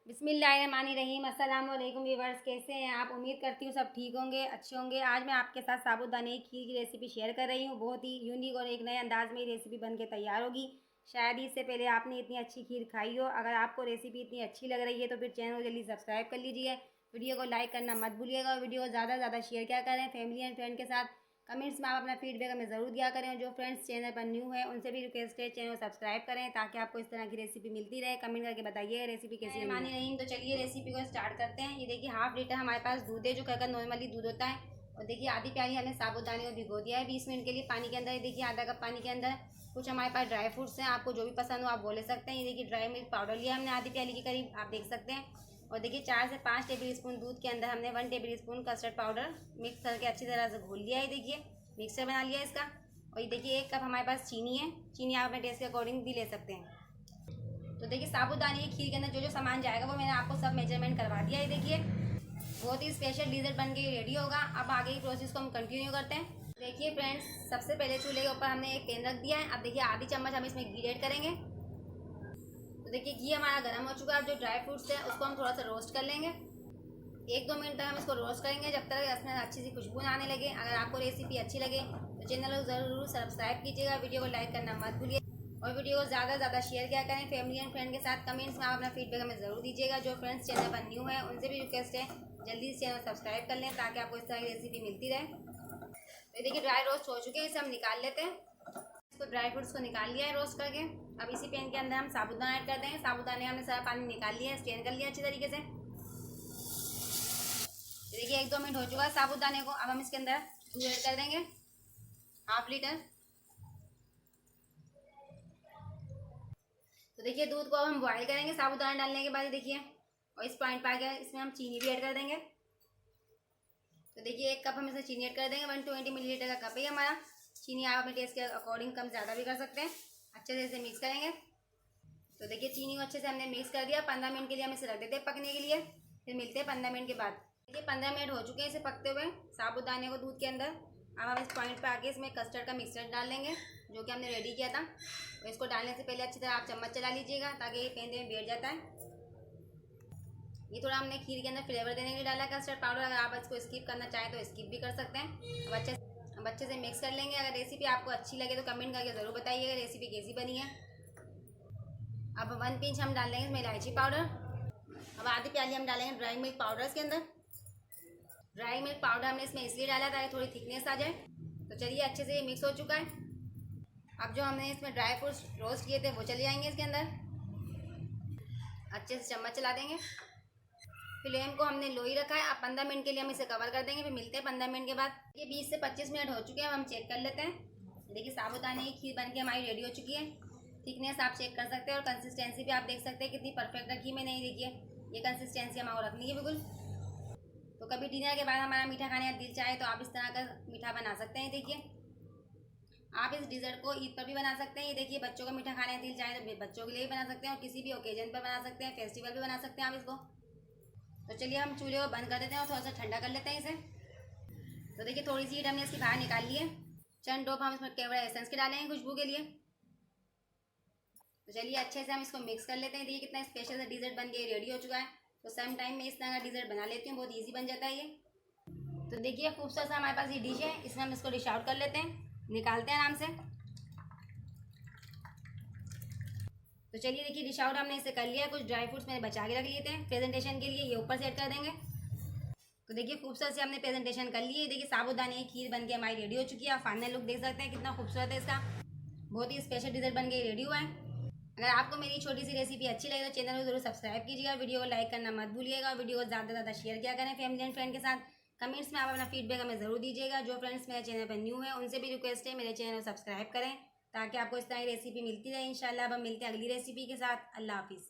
बिस्मिल्लाहिर्रहमानिर्रहीम। अस्सलाम वालेकुम व्यूअर्स, कैसे हैं आप? उम्मीद करती हूँ सब ठीक होंगे, अच्छे होंगे। आज मैं आपके साथ साबूदाने की खीर की रेसिपी शेयर कर रही हूँ। बहुत ही यूनिक और एक नए अंदाज में ये रेसिपी बन के तैयार होगी। शायद ही इससे पहले आपने इतनी अच्छी खीर खाई हो। अगर आपको रेसिपी इतनी अच्छी लग रही है तो फिर चैनल को जल्दी सब्सक्राइब कर लीजिए। वीडियो को लाइक करना मत भूलिएगा और वीडियो को ज़्यादा से ज़्यादा शेयर क्या करें फैमिली एंड फ्रेंड के साथ। कमेंट्स में आप अपना फीडबैक हमें ज़रूर दिया करें। जो फ्रेंड्स चैनल पर न्यू है उनसे भी रिक्वेस्ट है चैनल को सब्सक्राइब करें ताकि आपको इस तरह की रेसिपी मिलती रहे। कमेंट करके बताइए रेसिपी कैसी है। मानी नहीं तो चलिए रेसिपी को स्टार्ट करते हैं। ये देखिए हाफ लीटर हमारे पास दूध है, जो घर का नॉर्मली दूध होता है। और देखिए आधी प्याली हमने साबूदाने को भिगो दिया है 20 मिनट के लिए पानी के अंदर। ये देखिए आधा कप पानी के अंदर। कुछ हमारे पास ड्राई फ्रूट्स हैं, आपको जो भी पसंद हो आप वो ले सकते हैं। ये देखिए ड्राई मिल्क पाउडर लिया हमने आधी प्याली के करीब, आप देख सकते हैं। और देखिए 4 से 5 टेबल स्पून दूध के अंदर हमने 1 table spoon custard powder mix करके अच्छी तरह से घोल लिया है। देखिए मिक्सर बना लिया इसका। और ये देखिए 1 कप हमारे पास चीनी है। चीनी आप अपने टेस्ट के अकॉर्डिंग भी ले सकते हैं। तो देखिए साबूदाने की खीर के अंदर जो जो सामान जाएगा वो मैंने आपको सब मेजरमेंट करवा दिया है। देखिए बहुत ही स्पेशल डिजर्ट बन के रेडी होगा। अब आगे की प्रोसेस को हम कंटिन्यू करते हैं। देखिए फ्रेंड्स, सबसे पहले चूल्हे के ऊपर हमने एक पैन रख दिया है। अब देखिए आधी चम्मच हम इसमें घी ऐड करेंगे। तो देखिए घी हमारा गर्म हो चुका है। अब जो ड्राई फ्रूट्स हैं उसको हम थोड़ा सा रोस्ट कर लेंगे। 1-2 मिनट तक हम इसको रोस्ट करेंगे जब तक इसमें अच्छी सी खुशबू आने लगे। अगर आपको रेसिपी अच्छी लगे तो चैनल को ज़रूर सब्सक्राइब कीजिएगा, वीडियो को लाइक करना मत भूलिए और वीडियो को ज़्यादा से ज़्यादा शेयर किया करें फैमिली एंड फ्रेंड के साथ। कमेंट्स में आप अपना फीडबैक हमें ज़रूर दीजिएगा। जो फ्रेंड्स चैनल पर न्यू है उनसे भी रिक्वेस्ट है जल्दी से चैनल सब्सक्राइब कर लें ताकि आपको इस तरह की रेसिपी मिलती रहे। तो देखिए ड्राई रोस्ट हो चुके हैं, इसे हम निकाल लेते हैं। इसको ड्राई फ्रूट्स को निकाल लिया है रोस्ट करके। अब इसी पैन के अंदर हम साबूदाना ऐड कर देंगे। साबूदाने हमने सारा पानी निकाल लिया है, स्ट्रेन कर लिया अच्छी तरीके से। देखिए 1-2 मिनट हो चुका है साबूदाने को। अब हम इसके अंदर दूध ऐड कर देंगे हाफ लीटर। तो देखिए दूध को अब हम बॉईल करेंगे साबूदाना डालने के बाद। देखिए और इस पॉइंट पर आ गया, इसमें हम चीनी भी ऐड कर देंगे। तो देखिए 1 कप हम इसमें चीनी ऐड कर देंगे। 120 मिलीलीटर का कप है हमारा। चीनी आप अपने टेस्ट के अकॉर्डिंग कम ज़्यादा भी कर सकते हैं। अच्छे से इसे मिक्स करेंगे। तो देखिए चीनी को अच्छे से हमने मिक्स कर दिया। 15 मिनट के लिए हम इसे रख देते हैं पकने के लिए। फिर मिलते हैं 15 मिनट के बाद। देखिए 15 मिनट हो चुके हैं इसे पकते हुए साबूदाने को दूध के अंदर। अब हम इस पॉइंट पे आके इसमें कस्टर्ड का मिक्सचर डाल लेंगे जो कि हमने रेडी किया था। तो इसको डालने से पहले अच्छी तरह आप चम्मच चला लीजिएगा ताकि ये पेंदे में बैठ जाता है। ये थोड़ा हमने खीर के अंदर फ्लेवर देने के लिए डाला कस्टर्ड पाउडर। अगर आप इसको स्किप करना चाहें तो स्किप भी कर सकते हैं। अब अच्छे से मिक्स कर लेंगे। अगर रेसिपी आपको अच्छी लगे तो कमेंट करके ज़रूर बताइएगा रेसिपी कैसी बनी है। अब 1 पिंच हम डाल देंगे इसमें इलायची पाउडर। अब आधी प्याली हम डालेंगे ड्राई मिल्क पाउडर इसके अंदर। ड्राई मिल्क पाउडर हमने इसमें इसलिए डाला ताकि थोड़ी थिकनेस आ जाए। तो चलिए अच्छे से ये मिक्स हो चुका है। अब जो हमने इसमें ड्राई फ्रूट्स रोस्ट किए थे वो चले जाएंगे इसके अंदर। अच्छे से चम्मच चला देंगे। फ्लेम को हमने लो ही रखा है। अब 15 मिनट के लिए हम इसे कवर कर देंगे। फिर मिलते हैं 15 मिनट के बाद। ये 20 से 25 मिनट हो चुके हैं। अब हम चेक कर लेते हैं। देखिए साबूदाने की खीर बनके हमारी रेडी हो चुकी है। थिकनेस आप चेक कर सकते हैं और कंसिस्टेंसी भी आप देख सकते हैं कितनी परफेक्ट रखी मैंने। देखिए ये कंसिस्टेंसी हमारे रखनी है बिल्कुल। तो कभी डिनर के बाद हमारा मीठा खाने का दिल चाहे तो आप इस तरह का मीठा बना सकते हैं। देखिए आप इस डिज़र्ट को ईद पर भी बना सकते हैं। ये देखिए बच्चों को मीठा खाने का दिल चाहे तो बच्चों के लिए भी बना सकते हैं और किसी भी ओकेजन पर बना सकते हैं, फेस्टिवल भी बना सकते हैं आप इसको। तो चलिए हम चूल्हे को बंद कर देते हैं और थोड़ा सा ठंडा कर लेते हैं इसे। तो देखिए थोड़ी सी हीट हमने इसकी बाहर निकाल ली है। चंद ड्रॉप हम इसमें केवड़ा एसेंस के डालेंगे खुशबू के लिए। तो चलिए अच्छे से हम इसको मिक्स कर लेते हैं। देखिए कितना स्पेशल सा डिज़र्ट बन के रेडी हो चुका है। तो सेम टाइम में इस तरह का डिज़र्ट बना लेती हूँ, बहुत ईजी बन जाता है ये। तो देखिए खूबसूरत सा हमारे पास ये डिश है। इसमें हम इसको डिश आउट कर लेते हैं, निकालते हैं आराम से। तो चलिए देखिए डिश आउट हमने इसे कर लिया है। कुछ ड्राई फ्रूट्स मैंने बचा के रख लिए थे प्रेजेंटेशन के लिए, ये ऊपर से ऐड कर देंगे। तो देखिए खूबसूरत से हमने प्रेजेंटेशन कर ली है। देखिए साबूदाने की खीर बनके हमारी रेडी हो चुकी है। आप फाइनल लुक देख सकते हैं कितना खूबसूरत है इसका। बहुत ही स्पेशल डिज़र्ट बन के रेडी हुआ है। अगर आपको मेरी छोटी सी रेसिपी अच्छी लगे तो चैनल को जरूर सब्सक्राइब कीजिएगा, वीडियो को लाइक करना मत भूलिएगा, वीडियो को ज़्यादा से ज़्यादा शेयर किया करें फैमिली एंड फ्रेंड के साथ। कमेंट्स में आप अपना फीडबैक हमें ज़रूर दीजिएगा। जो फ्रेंड्स मेरे चैनल पर न्यू है उनसे भी रिक्वेस्ट है मेरे चैनल को सब्सक्राइब करें ताकि आपको इस तरह की रेसिपी मिलती रहे। इंशाल्लाह अब हम मिलते हैं अगली रेसिपी के साथ। अल्लाह हाफिज़।